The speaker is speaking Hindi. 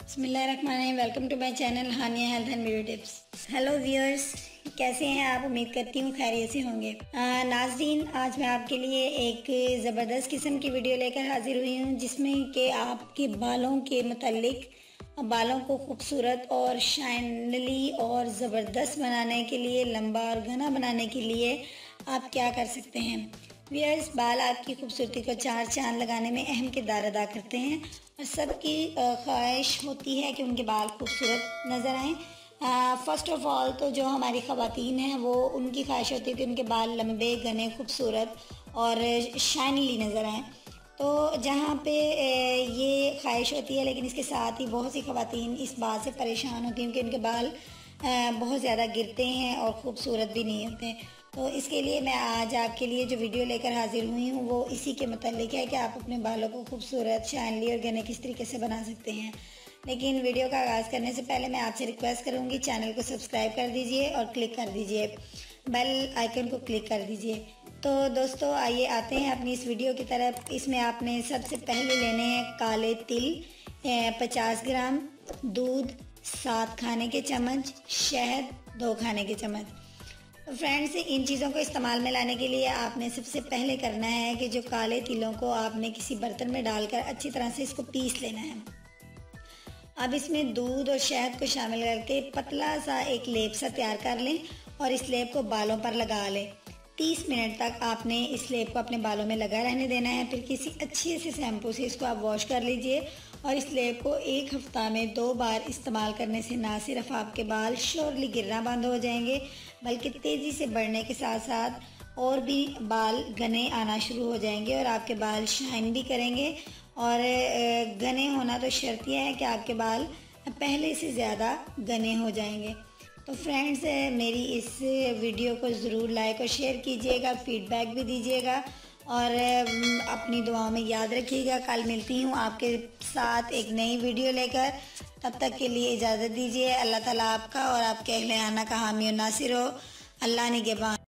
बिस्मिल्लाहिर्रहमानिर्रहीम। Welcome to my channel Haniya health and beauty tips. Hello viewers, कैसे हैं आप? उम्मीद करती हूँ खैरियत से होंगे। नाज़रीन, आज मैं आपके लिए एक ज़बरदस्त किस्म की वीडियो लेकर हाजिर हुई हूँ जिसमें कि आपके बालों के मतलब बालों को खूबसूरत और शाइनली और ज़बरदस्त बनाने के लिए, लंबा और घना बनाने के लिए आप क्या कर सकते हैं। व्यूअर्स, बाल आपकी खूबसूरती को चार चांद लगाने में अहम किरदार अदा करते हैं और सबकी ख्वाहिश होती है कि उनके बाल खूबसूरत नज़र आएँ। फ़र्स्ट ऑफ़ ऑल तो जो हमारी ख़वातीन हैं वो उनकी ख्वाहिश होती है कि उनके बाल लंबे, घने, खूबसूरत और शाइनली नज़र आएँ। तो जहाँ पे ये ख्वाहिश होती है, लेकिन इसके साथ ही बहुत सी ख़वातीन इस बात से परेशान होती हैं कि उनके बाल बहुत ज़्यादा गिरते हैं और ख़ूबसूरत भी नहीं होते। तो इसके लिए मैं आज आपके लिए जो वीडियो लेकर हाजिर हुई हूँ वो इसी के मतलब है कि आप अपने बालों को खूबसूरत, शाइनली और घने किस तरीके से बना सकते हैं। लेकिन वीडियो का आगाज़ करने से पहले मैं आपसे रिक्वेस्ट करूँगी, चैनल को सब्सक्राइब कर दीजिए और क्लिक कर दीजिए बेल आइकन को क्लिक कर दीजिए। तो दोस्तों, आइए आते हैं अपनी इस वीडियो की तरफ। इसमें आपने सबसे पहले लेने हैं काले तिल 50 ग्राम, दूध 7 खाने के चम्मच, शहद 2 खाने के चम्मच। फ्रेंड्स, इन चीज़ों को इस्तेमाल में लाने के लिए आपने सबसे पहले करना है कि जो काले तिलों को आपने किसी बर्तन में डालकर अच्छी तरह से इसको पीस लेना है। अब इसमें दूध और शहद को शामिल करके पतला सा एक लेप सा तैयार कर लें और इस लेप को बालों पर लगा लें। 30 मिनट तक आपने इस लेप को अपने बालों में लगा रहने देना है। फिर किसी अच्छे से शैम्पू से इसको आप वॉश कर लीजिए और इस लेप को 1 हफ्ता में 2 बार इस्तेमाल करने से ना सिर्फ आपके बाल श्योरली गिरना बंद हो जाएंगे, बल्कि तेज़ी से बढ़ने के साथ साथ और भी बाल घने आना शुरू हो जाएंगे और आपके बाल शाइन भी करेंगे। और घने होना तो शर्त यह है कि आपके बाल पहले से ज़्यादा घने हो जाएंगे। तो फ्रेंड्स, मेरी इस वीडियो को ज़रूर लाइक और शेयर कीजिएगा, फीडबैक भी दीजिएगा और अपनी दुआओं में याद रखिएगा। कल मिलती हूँ आपके साथ एक नई वीडियो लेकर। तब तक के लिए इजाज़त दीजिए। अल्लाह ताला आपका और आपके अहले आना का हामी और नासिर हो। अल्लाह निगहबान।